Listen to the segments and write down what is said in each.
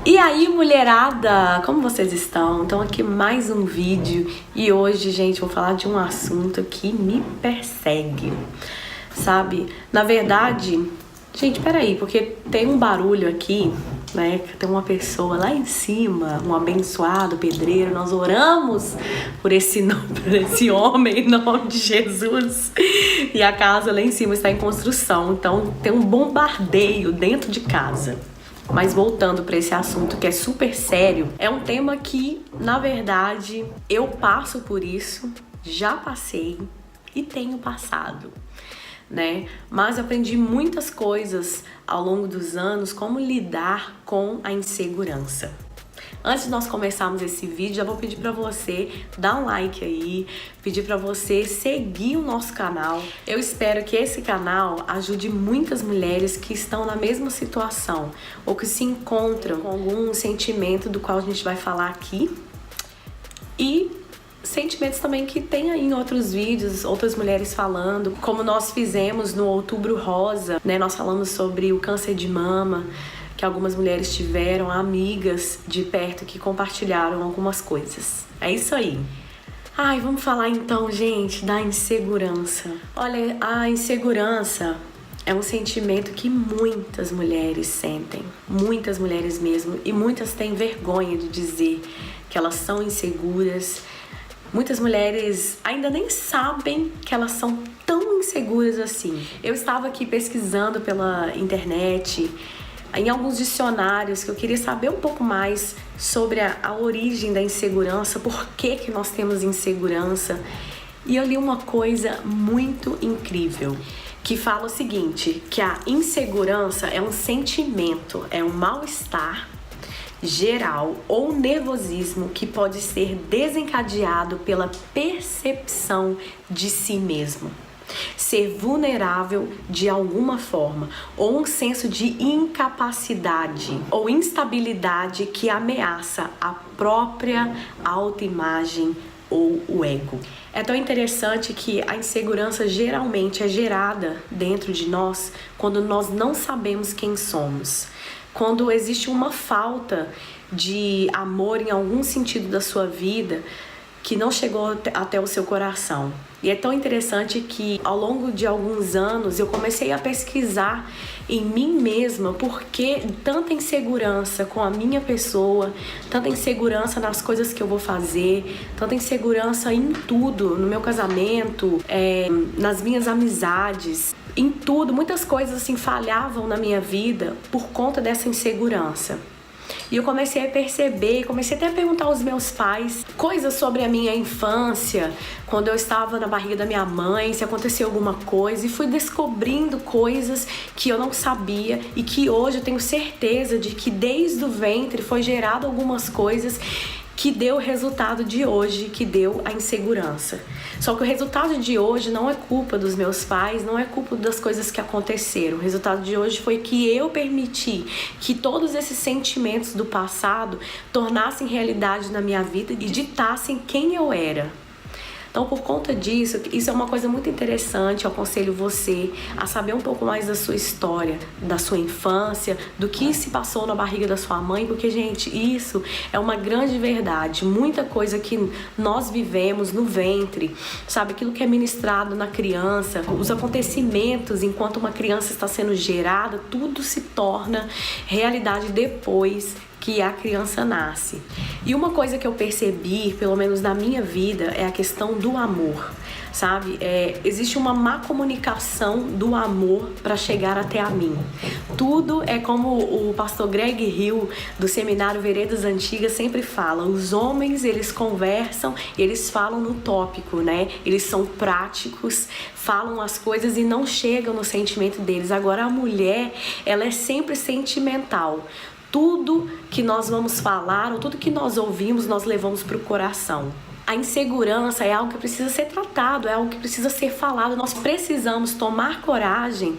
E aí, mulherada, como vocês estão? Então aqui mais um vídeo e hoje, gente, vou falar de um assunto que me persegue, sabe? Na verdade, gente, peraí, porque tem um barulho aqui, né? Tem uma pessoa lá em cima, um abençoado pedreiro. Nós oramos por esse homem em nome de Jesus. E a casa lá em cima está em construção, então tem um bombardeio dentro de casa. Mas voltando para esse assunto que é super sério, é um tema que, na verdade, eu passo por isso, já passei e tenho passado, né? Mas aprendi muitas coisas ao longo dos anos, como lidar com a insegurança. Antes de nós começarmos esse vídeo, já vou pedir para você dar um like aí, pedir para você seguir o nosso canal. Eu espero que esse canal ajude muitas mulheres que estão na mesma situação ou que se encontram com algum sentimento do qual a gente vai falar aqui e sentimentos também que tem aí em outros vídeos, outras mulheres falando, como nós fizemos no Outubro Rosa, né? Nós falamos sobre o câncer de mama, que algumas mulheres tiveram, amigas de perto que compartilharam algumas coisas. É isso aí. Ai, vamos falar então, gente, da insegurança. Olha, a insegurança é um sentimento que muitas mulheres sentem, muitas mulheres mesmo, e muitas têm vergonha de dizer que elas são inseguras. Muitas mulheres ainda nem sabem que elas são tão inseguras assim. Eu estava aqui pesquisando pela internet, em alguns dicionários, que eu queria saber um pouco mais sobre a origem da insegurança, por que nós temos insegurança. E eu li uma coisa muito incrível, que fala o seguinte, que a insegurança é um sentimento, é um mal-estar geral ou nervosismo que pode ser desencadeado pela percepção de si mesmo. Ser vulnerável de alguma forma, ou um senso de incapacidade ou instabilidade que ameaça a própria autoimagem ou o ego. É tão interessante que a insegurança geralmente é gerada dentro de nós quando nós não sabemos quem somos. Quando existe uma falta de amor em algum sentido da sua vida que não chegou até o seu coração. E é tão interessante que ao longo de alguns anos eu comecei a pesquisar em mim mesma por que tanta insegurança com a minha pessoa, tanta insegurança nas coisas que eu vou fazer, tanta insegurança em tudo, no meu casamento, nas minhas amizades, em tudo. Muitas coisas assim falhavam na minha vida por conta dessa insegurança. E eu comecei a perceber, comecei até a perguntar aos meus pais coisas sobre a minha infância, quando eu estava na barriga da minha mãe, se aconteceu alguma coisa, e fui descobrindo coisas que eu não sabia e que hoje eu tenho certeza de que desde o ventre foi gerado algumas coisas que deu o resultado de hoje, que deu a insegurança. Só que o resultado de hoje não é culpa dos meus pais, não é culpa das coisas que aconteceram. O resultado de hoje foi que eu permiti que todos esses sentimentos do passado tornassem realidade na minha vida e ditassem quem eu era. Então, por conta disso, isso é uma coisa muito interessante. Eu aconselho você a saber um pouco mais da sua história, da sua infância, do que se passou na barriga da sua mãe, porque, gente, isso é uma grande verdade. Muita coisa que nós vivemos no ventre, sabe? Aquilo que é ministrado na criança, os acontecimentos enquanto uma criança está sendo gerada, tudo se torna realidade depois que a criança nasce. E uma coisa que eu percebi, pelo menos na minha vida, é a questão do amor, sabe? Existe uma má comunicação do amor para chegar até a mim. Tudo é como o pastor Greg Hill, do Seminário Veredas Antigas, sempre fala. Os homens, eles conversam e eles falam no tópico, né? Eles são práticos, falam as coisas e não chegam no sentimento deles. Agora, a mulher, ela é sempre sentimental. Tudo que nós vamos falar, ou tudo que nós ouvimos, nós levamos para o coração. A insegurança é algo que precisa ser tratado, é algo que precisa ser falado. Nós precisamos tomar coragem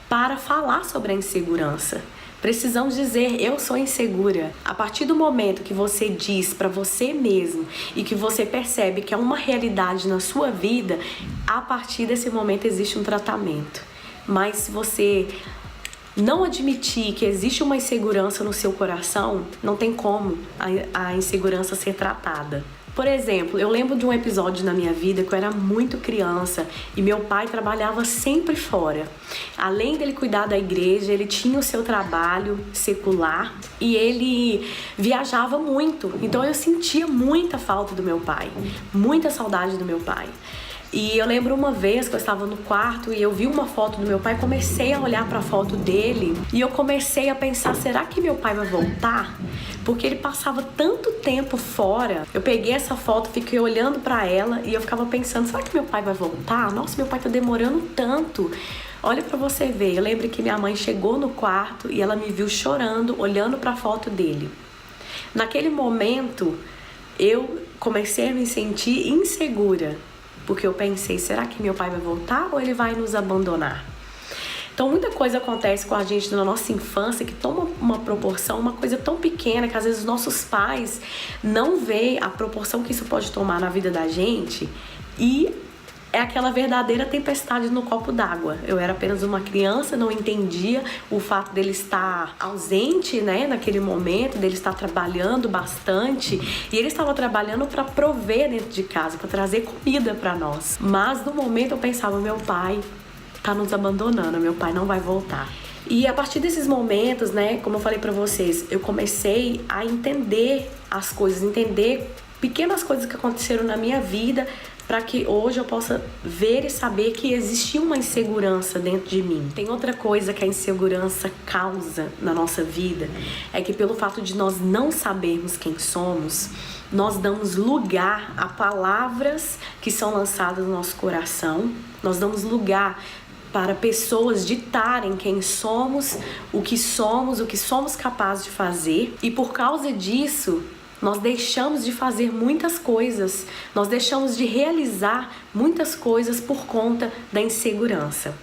para falar sobre a insegurança. Precisamos dizer, eu sou insegura. A partir do momento que você diz para você mesmo e que você percebe que é uma realidade na sua vida, a partir desse momento existe um tratamento. Mas se você não admitir que existe uma insegurança no seu coração, não tem como a insegurança ser tratada. Por exemplo, eu lembro de um episódio na minha vida que eu era muito criança e meu pai trabalhava sempre fora. Além dele cuidar da igreja, ele tinha o seu trabalho secular e ele viajava muito. Então eu sentia muita falta do meu pai, muita saudade do meu pai. E eu lembro uma vez que eu estava no quarto e eu vi uma foto do meu pai, comecei a olhar para a foto dele e eu comecei a pensar, será que meu pai vai voltar? Porque ele passava tanto tempo fora. Eu peguei essa foto, fiquei olhando para ela e eu ficava pensando, será que meu pai vai voltar? Nossa, meu pai tá demorando tanto. Olha pra você ver, eu lembro que minha mãe chegou no quarto e ela me viu chorando, olhando para a foto dele. Naquele momento, eu comecei a me sentir insegura. Porque eu pensei, será que meu pai vai voltar ou ele vai nos abandonar? Então muita coisa acontece com a gente na nossa infância que toma uma proporção, uma coisa tão pequena que às vezes os nossos pais não veem a proporção que isso pode tomar na vida da gente e é aquela verdadeira tempestade no copo d'água. Eu era apenas uma criança, não entendia o fato dele estar ausente, né, naquele momento, dele estar trabalhando bastante. E ele estava trabalhando para prover dentro de casa, para trazer comida para nós. Mas no momento eu pensava, meu pai tá nos abandonando, meu pai não vai voltar. E a partir desses momentos, né, como eu falei para vocês, eu comecei a entender as coisas, entender pequenas coisas que aconteceram na minha vida, para que hoje eu possa ver e saber que existia uma insegurança dentro de mim. Tem outra coisa que a insegurança causa na nossa vida, é que pelo fato de nós não sabermos quem somos, nós damos lugar a palavras que são lançadas no nosso coração, nós damos lugar para pessoas ditarem quem somos, o que somos capazes de fazer, e por causa disso, nós deixamos de fazer muitas coisas, nós deixamos de realizar muitas coisas por conta da insegurança.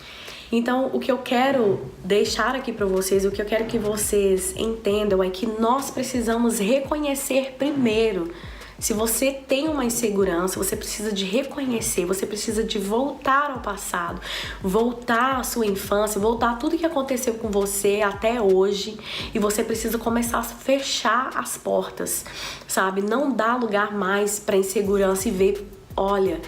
Então, o que eu quero deixar aqui para vocês, o que eu quero que vocês entendam é que nós precisamos reconhecer primeiro. Se você tem uma insegurança, você precisa de reconhecer, você precisa de voltar ao passado, voltar à sua infância, voltar a tudo que aconteceu com você até hoje, e você precisa começar a fechar as portas, sabe? Não dá lugar mais para insegurança e ver, olha,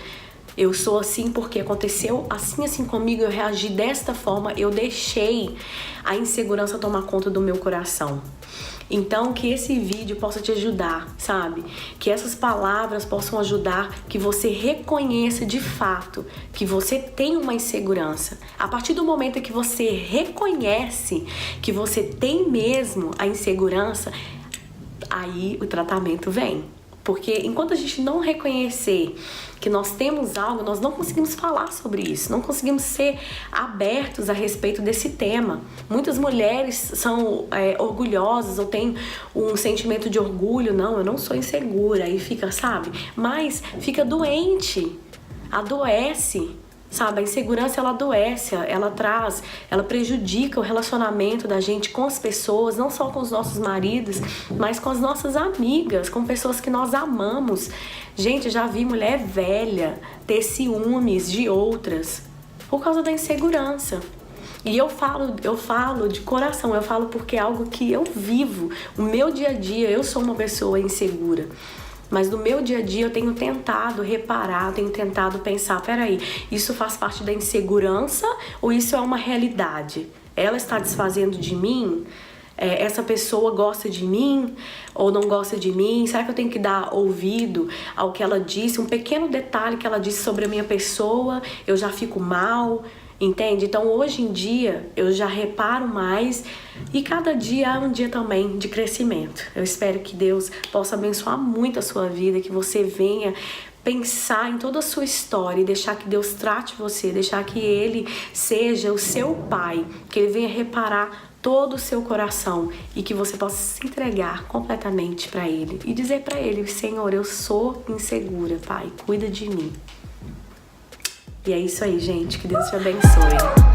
eu sou assim porque aconteceu assim comigo, eu reagi desta forma, eu deixei a insegurança tomar conta do meu coração. Então, que esse vídeo possa te ajudar, sabe? Que essas palavras possam ajudar, que você reconheça de fato que você tem uma insegurança. A partir do momento que você reconhece que você tem mesmo a insegurança, aí o tratamento vem. Porque enquanto a gente não reconhecer que nós temos algo, nós não conseguimos falar sobre isso, não conseguimos ser abertos a respeito desse tema. Muitas mulheres são orgulhosas ou têm um sentimento de orgulho, não, eu não sou insegura, aí fica, sabe? Mas fica doente, adoece. Sabe, a insegurança ela adoece, ela prejudica o relacionamento da gente com as pessoas, não só com os nossos maridos, mas com as nossas amigas, com pessoas que nós amamos. Gente, já vi mulher velha ter ciúmes de outras por causa da insegurança. E eu falo de coração, eu falo porque é algo que eu vivo. O meu dia a dia, eu sou uma pessoa insegura. Mas no meu dia a dia eu tenho tentado reparar, tenho tentado pensar, peraí, isso faz parte da insegurança ou isso é uma realidade? Ela está desfazendo de mim? Essa pessoa gosta de mim ou não gosta de mim? Será que eu tenho que dar ouvido ao que ela disse? Um pequeno detalhe que ela disse sobre a minha pessoa, eu já fico mal, entende? Então hoje em dia eu já reparo mais e cada dia é um dia também de crescimento. Eu espero que Deus possa abençoar muito a sua vida, que você venha pensar em toda a sua história e deixar que Deus trate você, deixar que Ele seja o seu pai, que Ele venha reparar todo o seu coração e que você possa se entregar completamente para Ele e dizer para Ele, Senhor, eu sou insegura, Pai, cuida de mim. E é isso aí, gente, que Deus te abençoe.